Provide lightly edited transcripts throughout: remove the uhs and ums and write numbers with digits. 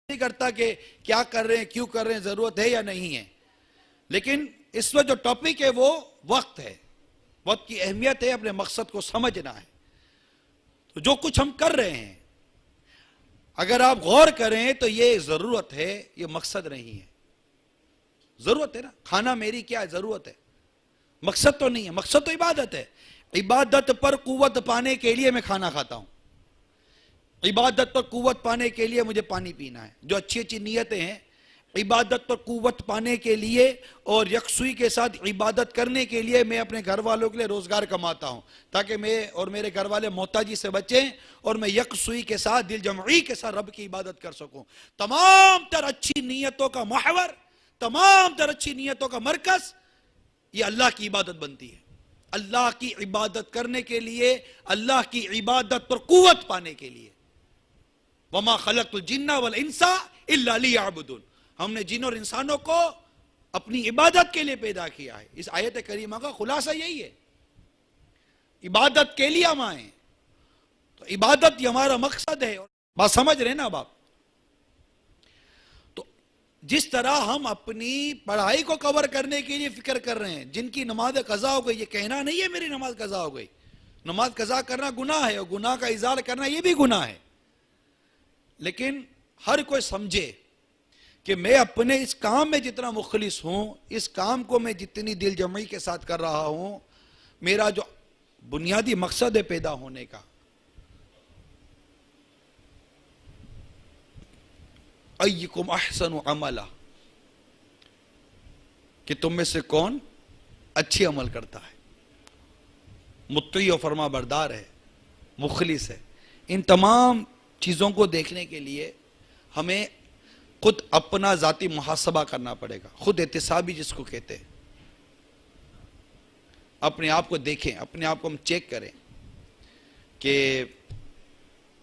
نہیں کرتا کہ کیا کر رہے ہیں، کیوں کر رہے ہیں، ضرورت ہے یا نہیں ہے. لیکن اس وقت جو ٹاپک ہے وہ وقت ہے. وقت کی اہمیت ہے، اپنے مقصد کو سمجھنا ہے. تو جو کچھ ہم کر رہے ہیں اگر آپ غور کریں تو یہ ضرورت ہے، یہ مقصد نہیں ہے. ضرورت ہے نا، کھانا میری کیا ہے، ضرورت ہے، مقصد تو نہیں ہے. مقصد تو عبادت ہے. عبادت پر قوت پانے کے لیے میں کھانا کھاتا ہوں، عبادت پر قوت پانے کے لیے مجھے پانی پینا ہے. جو اچھی اچھی نیتیں ہیں عبادت پر قوت پانے کے لیے اور یکسوئی کے ساتھ عبادت کرنے کے لیے میں اپنے گھر والوں کے لیے روزگار کماتا ہوں تاکہ میں اور میرے گھر والے محتاجی سے بچیں اور میں یکسوئی کے ساتھ دل جمعی کے ساتھ رب کی عبادت کر سکوں. تمام تر اچھی نیتوں کا محور، تمام تر اچھی نیتوں کا مرکز یہ اللہ کی عبادت بنتی ہے. اللہ کی عبادت کرنے کے لیے، اللہ کی عبادت پر قوت پانے کے لیے. وَمَا خَلَقْتُ الْجِنَّ وَالْإِنسَ إِلَّا لِيَعْبُدُونَ. ہم نے جن اور انسانوں کو اپنی عبادت کے لیے پیدا کیا ہے. اس آیت کریمہ کا خلاصہ یہی ہے، عبادت کے لیے ہم آئے. تو عبادت یہ ہمارا مقصد ہے. بات سمجھ رہے نا اب آپ؟ تو جس طرح ہم اپنی پڑھائی کو کور کرنے کے لیے فکر کر رہے ہیں، جن کی نماز قضا ہو گئی، یہ کہنا نہیں ہے میری نماز قضا ہو گئی. نماز قضا کرنا گناہ ہے اور گناہ کا اظہار کرنا یہ بھی گناہ ہے. لیکن ہر کوئی سمجھے کہ میں اپنے اس کام میں جتنا مخلص ہوں، اس کام کو میں جتنی دل جمعی کے ساتھ کر رہا ہوں، میرا جو بنیادی مقصد ہے پیدا ہونے کا، ایکم احسن عملا، کہ تم میں سے کون اچھی عمل کرتا ہے، مطیع و فرما بردار ہے، مخلص ہے. ان تمام چیزوں کو دیکھنے کے لیے ہمیں خود اپنا ذاتی محاسبہ کرنا پڑے گا. خود احتسابی جس کو کہتے ہیں، اپنے آپ کو دیکھیں، اپنے آپ کو ہم چیک کریں کہ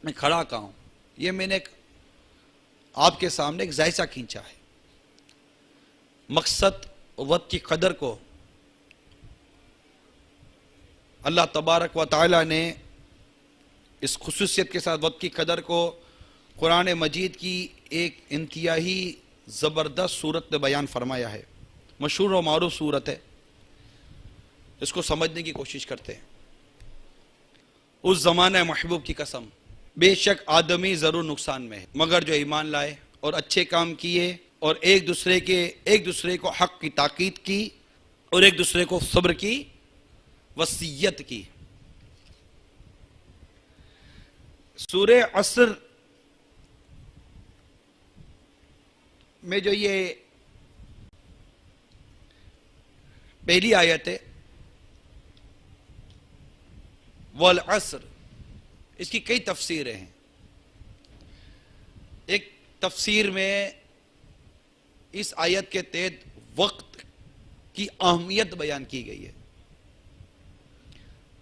میں کھڑا کہاں ہوں. یہ میں نے آپ کے سامنے ایک جائزہ کھینچا ہے. مقصد وقت کی قدر کو اللہ تبارک و تعالی نے اس خصوصیت کے ساتھ وقت کی قدر کو قرآن مجید کی ایک انتہائی زبردست صورت میں بیان فرمایا ہے. مشہور و معروف صورت ہے، اس کو سمجھنے کی کوشش کرتے ہیں. اس زمانہ محبوب کی قسم، بے شک آدمی ضرور نقصان میں ہے مگر جو ایمان لائے اور اچھے کام کیے اور ایک دوسرے کو حق کی تاکید کی اور ایک دوسرے کو صبر کی وصیت کی. سورہ عصر میں جو یہ پہلی آیت ہے والعصر، اس کی کئی تفسیریں ہیں. ایک تفسیر میں اس آیت کے تحت وقت کی اہمیت بیان کی گئی ہے،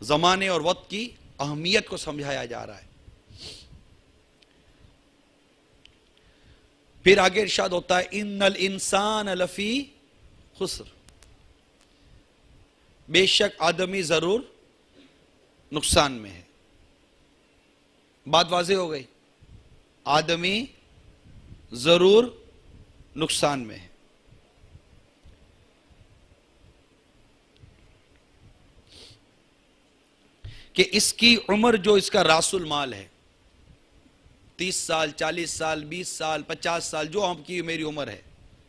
زمانے اور وقت کی اہمیت کو سمجھایا جا رہا ہے. پھر آگے ارشاد ہوتا ہے ان الانسان لفی خسر، بے شک آدمی ضرور نقصان میں ہے. بات واضح ہو گئی، آدمی ضرور نقصان میں ہے. کہ اس کی عمر جو اس کا راس المال ہے، 30 سال 40 سال 20 سال 50 سال جو ہم کی میری عمر ہے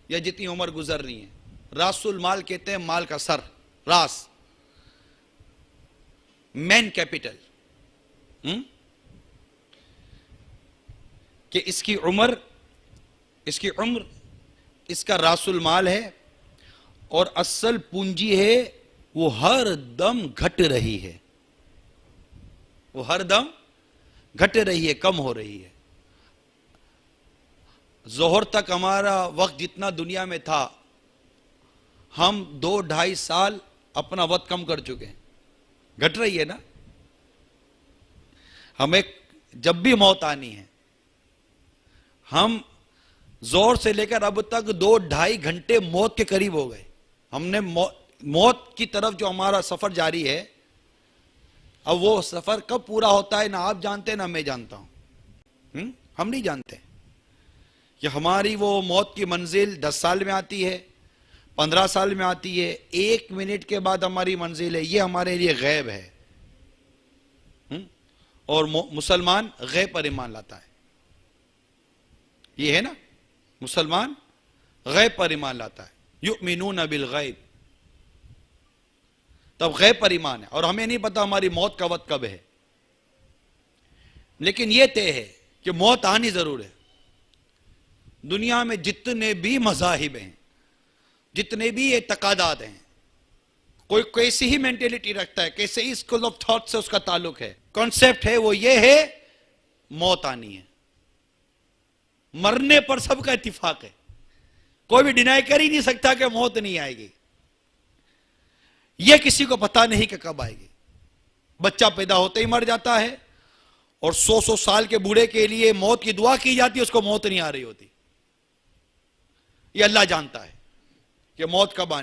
یا جتنی عمر گزر رہی ہے، راس المال کہتے ہیں مال کا سر، راس، مین کیپٹل. کہ اس کی عمر اس کا راس المال ہے اور اصل پونجی ہے، وہ ہر دم گھٹ رہی ہے، وہ ہر دم گھٹ رہی ہے، کم ہو رہی ہے. ظہر تک ہمارا وقت جتنا دنیا میں تھا، ہم 2-2.5 سال اپنا وقت کم کر چکے ہیں. گھٹ رہی ہے نا. ہمیں جب بھی موت آنی ہے، ہم زور سے لے کر اب تک 2-2.5 گھنٹے موت کے قریب ہو گئے. ہم نے موت کی طرف جو ہمارا سفر جاری ہے، اب وہ سفر کب پورا ہوتا ہے نہ آپ جانتے نہ میں جانتا ہوں. ہم نہیں جانتے کہ ہماری وہ موت کی منزل 10 سال میں آتی ہے، 15 سال میں آتی ہے، 1 منٹ کے بعد ہماری منزل ہے، یہ ہمارے لیے غیب ہے۔ اور مسلمان غیب پر ایمان لاتا ہے، یہ ہے نا، مسلمان غیب پر ایمان لاتا ہے، یؤمنون بالغیب، تب غیب پر ایمان ہے۔ اور ہمیں نہیں پتا ہماری موت کا وقت کب ہے، لیکن یہ طے ہے کہ موت آنی ضرور ہے۔ دنیا میں جتنے بھی مذاہب ہیں، جتنے بھی اعتقادات ہیں، کوئی کیسی ہی مینٹیلٹی رکھتا ہے، کیسے ہی اسکول آف تھاٹ سے اس کا تعلق ہے، کانسیپٹ ہے، وہ یہ ہے موت آنی ہے۔ مرنے پر سب کا اتفاق ہے، کوئی بھی ڈینائی کر ہی نہیں سکتا کہ موت نہیں آئے گی۔ یہ کسی کو پتا نہیں کہ کب آئے گی۔ بچہ پیدا ہوتے ہی مر جاتا ہے، اور 100 سال کے بوڑھے کے لیے موت کی دعا کی جاتی ہے، اس کو موت نہیں آ رہی ہوتی۔ یہ اللہ جانتا ہے کہ موت کب آنی